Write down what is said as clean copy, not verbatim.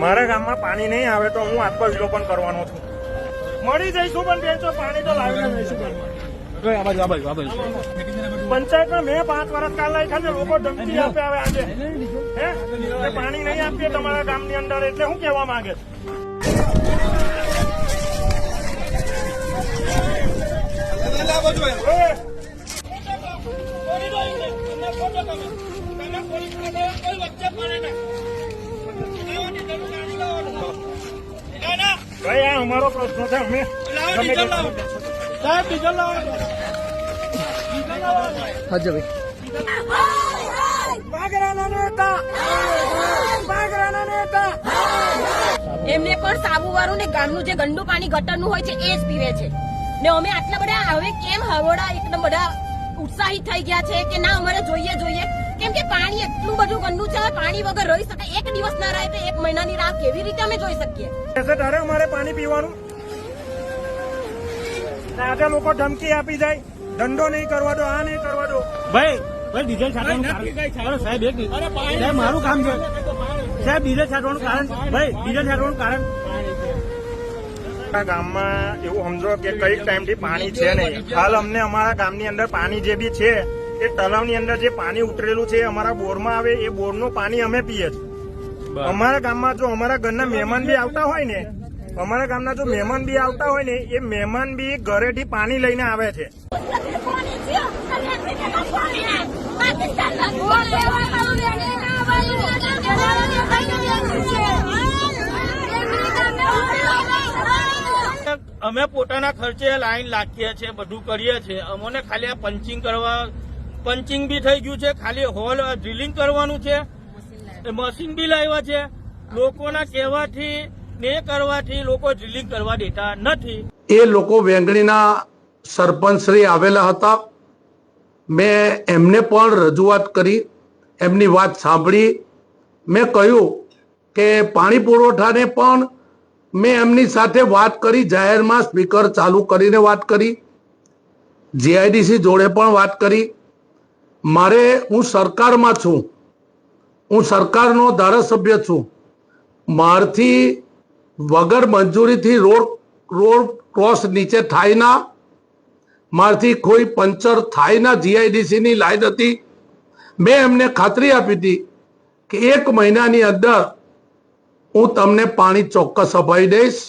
મારા ગામમાં પાણી નહીં આવે તો હું આત્મવિલોપન કરવાનો છું. મળી જઈશું પણ બેન તો પાણી તો લાવીને જઈશું. પંચાયતમાં મેં 5 વર્ષ કાલ લખ્યા છે, લોકો ધમકી આપે આવે આજે હે પાણી નહીં આપીએ તમારા ગામની અંદર, એટલે હું કહેવા માંગે ભાઈ આ અમારો પ્રશ્ન છે. અમે સાહેબ ડીઝલ લાવો. એમને પણ સાબુ વાળું ને ગામનું જે ગંદુ પાણી ગટરનું હોય છે એ જ પીવે છે ને અમે આટલા બધા હવે કેમ હવોડા એકદમ બધા ઉત્સાહિત થઈ ગયા છે કે ના અમારે જોઈએ કેમ કે પાણી એટલું બધું ગંદુ છે, પાણી વગર રહી શકાય. એક દિવસ ના રહે તો 1 મહિનાની રાહ કેવી રીતે અમે જોઈ શકીએ? તારે અમારે પાણી પીવાનું આજે લોકો ધમકી આપી જાય, ધંધો નહીં કરવા દો, આ નહીં કરવા દો. ભાઈ ડીઝલ છાંટવાનું સાહેબ સાહેબ મારું કામ છે સાહેબ. ડીઝલ છાંટવાનું કારણ ભાઈ ડીઝલ છાંટવાનું કારણ ગામમાં એવું સમજો કે કઈક ટાઈમ થી પાણી છે નહીં. હાલ અમને અમારા ગામની અંદર પાણી જે બી છે એ તળાવની અંદર જે પાણી ઉતરેલું છે અમારા બોરમાં આવે એ બોરનું પાણી અમે પીએ છીએ. અમારા ગામમાં જો અમારા ઘરના મહેમાન બી આવતા હોય ને, અમારા ગામના જો મહેમાન બી આવતા હોય ને એ મહેમાન બી ઘરેથી પાણી લઈને આવે છે. અમે પોતાના ખર્ચે લાઈન લાખીએ છીએ, બધું કરીએ છીએ. અમને ખાલી આ પંચિંગ બી થઈ ગયું છે, ખાલી હોલ ડ્રિલિંગ કરવાનું છે, મશીન બી લાવ્યા છે. લોકોના કહેવાથી ને કરવાથી લોકો ડ્રિલિંગ કરવા દેતા નથી. એ લોકો વેંગણીના સરપંચ શ્રી આવેલા હતા. મેં એમને પણ રજૂઆત કરી, એમની વાત સાંભળી. મેં કહ્યું કે પાણી પુરવઠાને પણ મેં એમની સાથે વાત કરી, જાહેરમાં સ્પીકર ચાલુ કરીને વાત કરી, જીઆઈડીસી જોડે પણ વાત કરી. હું સરકારમાં છું, હું સરકારનો ધારાસભ્ય છું. મારથી વગર મંજૂરીથી રોડ ક્રોસ નીચે થાય ના, મારથી કોઈ પંચર થાય ના. જીઆઈડીસી ની લાઈન હતી. મેં એમને ખાતરી આપી હતી કે 1 મહિનાની અંદર હું તમને પાણી ચોક્કસ અપાવી દઈશ.